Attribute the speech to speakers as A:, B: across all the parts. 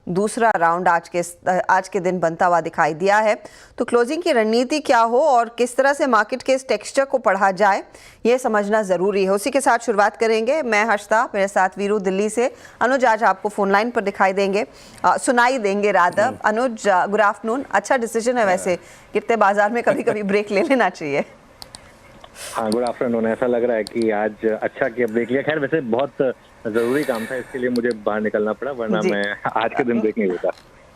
A: दूसरा राउंड आज के दिन बनता हुआ दिखाई दिया है। तो क्लोजिंग की रणनीति क्या हो और किस तरह से मार्केट के इस टेक्सचर को पढ़ा जाए, ये समझना ज़रूरी है। उसी के साथ शुरुआत करेंगे। मैं हर्षता, मेरे साथ वीरू दिल्ली से। अनुज आज आपको फोन लाइन पर दिखाई देंगे, सुनाई देंगे रादर। अनुज, गुड आफ्टरनून। अच्छा डिसीजन है वैसे, गिरते बाजार में कभी कभी ब्रेक ले लेना चाहिए।
B: हाँ, गुड आफ्टरनून। ऐसा लग रहा है कि आज अच्छा किया ब्रेक लिया। खैर वैसे बहुत जरूरी काम था, इसके लिए मुझे बाहर निकलना पड़ा, वरना मैं आज के दिन ब्रेक नहीं लेता।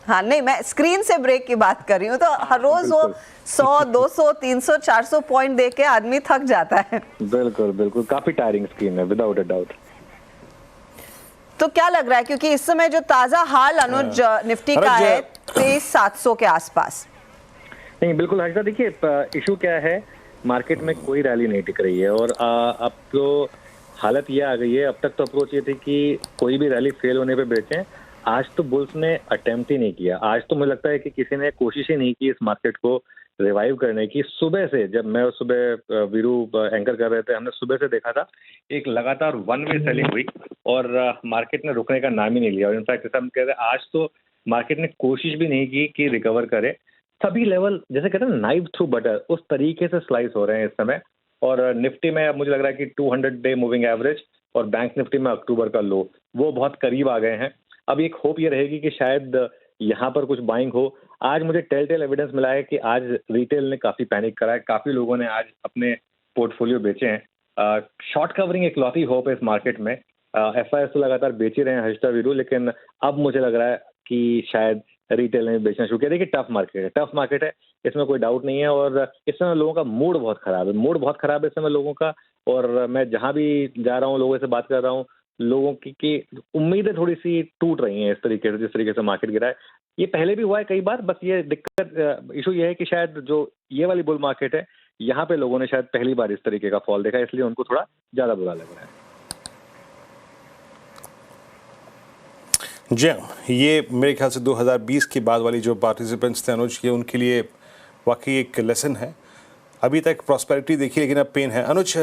A: हाँ नहीं, मैं स्क्रीन से ब्रेक की बात कर रही हूँ। तो हर रोज वो 100, 200, 300, 400 पॉइंट दे के आदमी थक जाता है।
B: बिल्कुल बिल्कुल, काफी टायरिंग स्क्रीन है, विदाउट अ डाउट।
A: तो क्या लग रहा है, क्योंकि इस समय जो ताजा हाल अनुज निफ्टी का है 23,700 के आसपास।
B: नहीं बिल्कुल हर्षदा, देखिए इशू क्या है, मार्केट में कोई रैली नहीं टिक रही है और अब तो हालत ये आ गई है। अब तक तो अप्रोच ये थी कि कोई भी रैली फेल होने पे बेचें। आज तो बुल्स ने अटेम्प्ट ही नहीं किया। आज तो मुझे लगता है कि किसी ने कोशिश ही नहीं की इस मार्केट को रिवाइव करने की। सुबह से, जब मैं सुबह वीरू एंकर कर रहे थे, हमने सुबह से देखा था एक लगातार वन वे सेलिंग हुई और मार्केट ने रुकने का नाम ही नहीं लिया। और इनफैक्ट जैसा हम कह रहे हैं, आज तो मार्केट ने कोशिश भी नहीं की कि रिकवर करे। सभी लेवल जैसे कहते हैं ना, नाइफ थ्रू बटर, उस तरीके से स्लाइस हो रहे हैं इस समय। और निफ्टी में अब मुझे लग रहा है कि 200 डे मूविंग एवरेज और बैंक निफ्टी में अक्टूबर का लो, वो बहुत करीब आ गए हैं। अब एक होप ये रहेगी कि शायद यहाँ पर कुछ बाइंग हो। आज मुझे टेल एविडेंस मिला है कि आज रिटेल ने काफी पैनिक करा है, काफी लोगों ने आज अपने पोर्टफोलियो बेचे हैं। शॉर्ट कवरिंग एक लौती होप है इस मार्केट में। एफआईएस तो लगातार बेच ही रहे हैं हर्षदा वीरू, लेकिन अब मुझे लग रहा है कि शायद रिटेल ने बेचना शुरू किया। देखिए टफ मार्केट है, इसमें कोई डाउट नहीं है। और इस समय लोगों का मूड बहुत खराब है, इस समय लोगों का। और मैं जहां भी जा रहा हूँ, लोगों से बात कर रहा हूँ, लोगों की उम्मीदें थोड़ी सी टूट रही हैं इस तरीके से, जिस तरीके से मार्केट गिरा है। ये पहले भी हुआ है कई बार, बस ये दिक्कत इशू ये है कि शायद जो ये वाली बुल मार्केट है, यहाँ पे लोगों ने शायद पहली बार इस तरीके का फॉल देखा है, इसलिए उनको थोड़ा ज्यादा बुरा लग रहा है।
C: जी हाँ, ये मेरे ख्याल से 2020 के बाद वाली जो पार्टिसिपेंट्स थे अनुज, ये उनके लिए वाकई एक लेसन है। अभी तक प्रॉस्पेरिटी देखी, लेकिन अब पेन है। अनुज,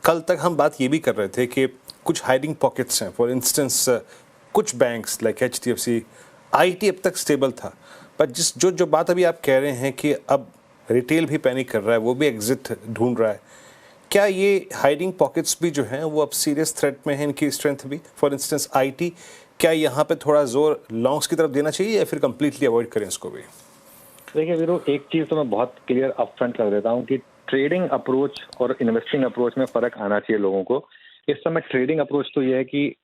C: कल तक हम बात ये भी कर रहे थे कि कुछ हाइडिंग पॉकेट्स हैं। फॉर इंस्टेंस कुछ बैंक्स लाइक HDFC, IT अब तक स्टेबल था, पर जो बात अभी आप कह रहे हैं कि अब रिटेल भी पैनिक कर रहा है, वो भी एग्जिट ढूंढ रहा है, क्या ये हाइडिंग पॉकेट्स भी जो हैं वो अब सीरियस थ्रेट में है, इनकी स्ट्रेंथ भी? फॉर इंस्टेंस IT, क्या यहाँ पे थोड़ा जोर लॉन्ग्स की तरफ देना चाहिए या फिर कंप्लीटली अवॉइड करें इसको भी?
B: देखिए वीरू, एक चीज तो मैं बहुत क्लियर अपफ्रंट कर देता हूँ कि ट्रेडिंग अप्रोच और इन्वेस्टिंग अप्रोच में फर्क आना चाहिए लोगों को। इस समय ट्रेडिंग अप्रोच तो ये है कि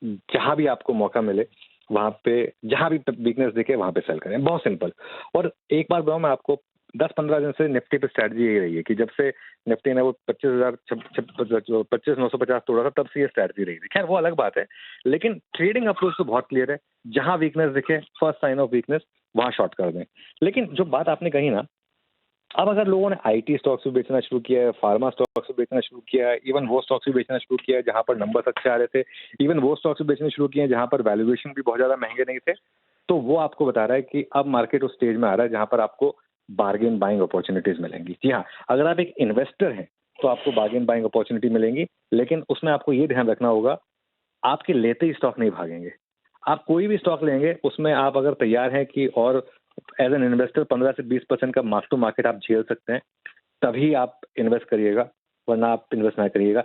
B: जहां भी आपको मौका मिले, वहां पे जहां भी वीकनेस दिखे वहां पे सेल करें, बहुत सिंपल। और एक बार बताऊं मैं आपको, 10-15 दिन से निफ्टी पे स्ट्रैटेजी यही रही है कि जब से निफ्टी ने वो 25,950 तोड़ा था, तब से ये स्ट्रैटेजी रही थी। खैर वो अलग बात है, लेकिन ट्रेडिंग अप्रोच तो बहुत क्लियर है। जहां वीकनेस दिखे, फर्स्ट साइन ऑफ वीकनेस, वहां शॉर्ट कर दें। लेकिन जो बात आपने कही ना, अब अगर लोगों ने IT स्टॉक्स भी बेचना शुरू किया है, फार्मा स्टॉक्स भी बेचना शुरू किया है, इवन वो स्टॉक्स भी बेचना शुरू किया है जहां पर नंबर्स अच्छे आ रहे थे, इवन वो स्टॉक्स भी बेचने शुरू किए हैं जहां पर वैल्यूएशन भी बहुत ज्यादा महंगे नहीं थे, तो वो आपको बता रहा है कि अब मार्केट उस स्टेज में आ रहा है जहां पर आपको बार्गेन बाइंग अपॉर्चुनिटीज मिलेंगी। जी हाँ, अगर आप एक इन्वेस्टर हैं तो आपको बार्गेन बाइंग अपॉर्चुनिटी मिलेंगी, लेकिन उसमें आपको ये ध्यान रखना होगा, आपके लेते ही स्टॉक नहीं भागेंगे। आप कोई भी स्टॉक लेंगे, उसमें आप अगर तैयार हैं कि और एज एन इन्वेस्टर 15 से 20% का मार्क टू मार्केट आप झेल सकते हैं, तभी आप इन्वेस्ट करिएगा, वरना आप इन्वेस्ट ना करिएगा।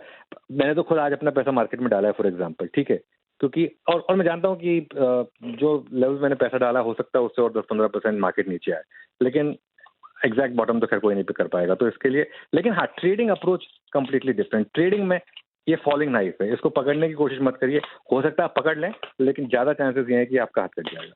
B: मैंने तो खुद आज अपना पैसा मार्केट में डाला है फॉर एग्जांपल, ठीक है, क्योंकि और मैं जानता हूं कि जो लेवल मैंने पैसा डाला, हो सकता है उससे और 10-15% मार्केट नीचे आए, लेकिन एग्जैक्ट बॉटम तो खैर कोई नहीं पे कर पाएगा, तो इसके लिए। लेकिन हाँ, trading approach completely different. Trading में ये फॉलिंग नाइफ है, इसको पकड़ने की कोशिश मत करिए। हो सकता है आप पकड़ लें, लेकिन ज्यादा चांसेस ये है कि आपका हाथ कट जाएगा।